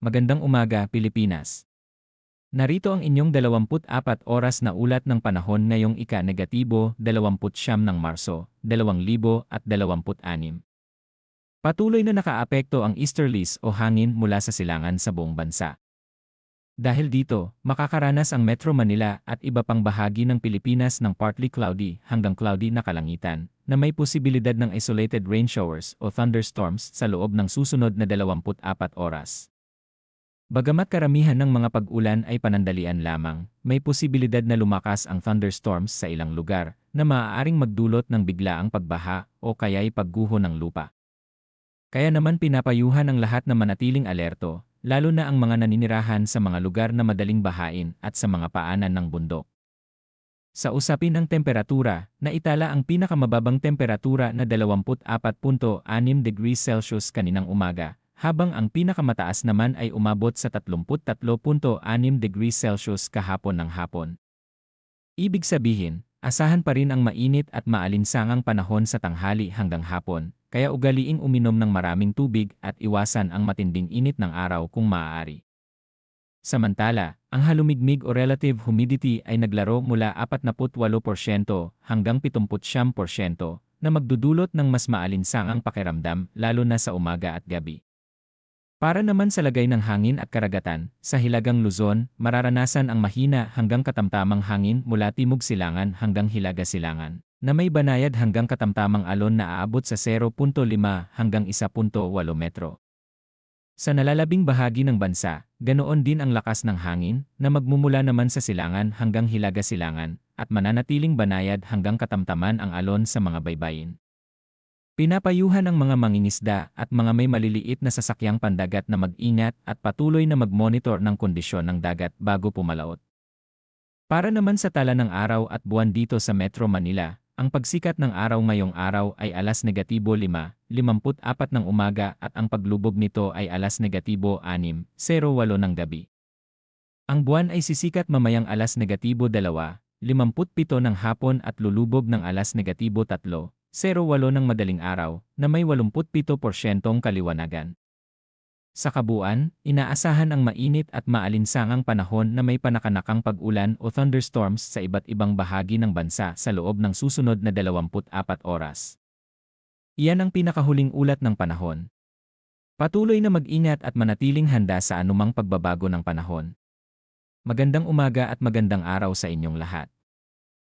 Magandang umaga, Pilipinas. Narito ang inyong 24 oras na ulat ng panahon ngayong ika-29 ng Marso, 2026. Patuloy na nakaapekto ang easterlies o hangin mula sa silangan sa buong bansa. Dahil dito, makakaranas ang Metro Manila at iba pang bahagi ng Pilipinas ng partly cloudy hanggang cloudy na kalangitan, na may posibilidad ng isolated rain showers o thunderstorms sa loob ng susunod na 24 oras. Bagamat karamihan ng mga pag-ulan ay panandalian lamang, may posibilidad na lumakas ang thunderstorms sa ilang lugar na maaaring magdulot ng biglaang pagbaha o kaya'y pagguho ng lupa. Kaya naman pinapayuhan ang lahat na manatiling alerto, lalo na ang mga naninirahan sa mga lugar na madaling bahain at sa mga paanan ng bundok. Sa usapin ng temperatura, naitala ang pinakamababang temperatura na 24.6 degrees Celsius kaninang umaga, habang ang pinakamataas naman ay umabot sa 33.6 degrees Celsius kahapon ng hapon. Ibig sabihin, asahan pa rin ang mainit at maalinsangang panahon sa tanghali hanggang hapon, kaya ugaliing uminom ng maraming tubig at iwasan ang matinding init ng araw kung maaari. Samantala, ang halumigmig o relative humidity ay naglaro mula 48% hanggang 79% na magdudulot ng mas maalinsangang pakiramdam lalo na sa umaga at gabi. Para naman sa lagay ng hangin at karagatan, sa Hilagang Luzon, mararanasan ang mahina hanggang katamtamang hangin mula timog silangan hanggang hilaga silangan, na may banayad hanggang katamtamang alon na aabot sa 0.5 hanggang 1.8 metro. Sa nalalabing bahagi ng bansa, ganoon din ang lakas ng hangin, na magmumula naman sa silangan hanggang hilaga silangan, at mananatiling banayad hanggang katamtaman ang alon sa mga baybayin. Pinapayuhan ang mga mangingisda at mga may maliliit na sasakyang pandagat na mag-ingat at patuloy na mag-monitor ng kondisyon ng dagat bago pumalaot. Para naman sa tala ng araw at buwan dito sa Metro Manila, ang pagsikat ng araw ngayong araw ay alas -5:54 ng umaga at ang paglubog nito ay alas -6:08 ng gabi. Ang buwan ay sisikat mamayang alas -2:57 ng hapon at lulubog ng alas -3:08 ng madaling araw na may 87% kaliwanagan. Sa kabuuan, inaasahan ang mainit at maalinsangang panahon na may panakanakang pag-ulan o thunderstorms sa iba't ibang bahagi ng bansa sa loob ng susunod na 24 oras. Iyan ang pinakahuling ulat ng panahon. Patuloy na mag-ingat at manatiling handa sa anumang pagbabago ng panahon. Magandang umaga at magandang araw sa inyong lahat.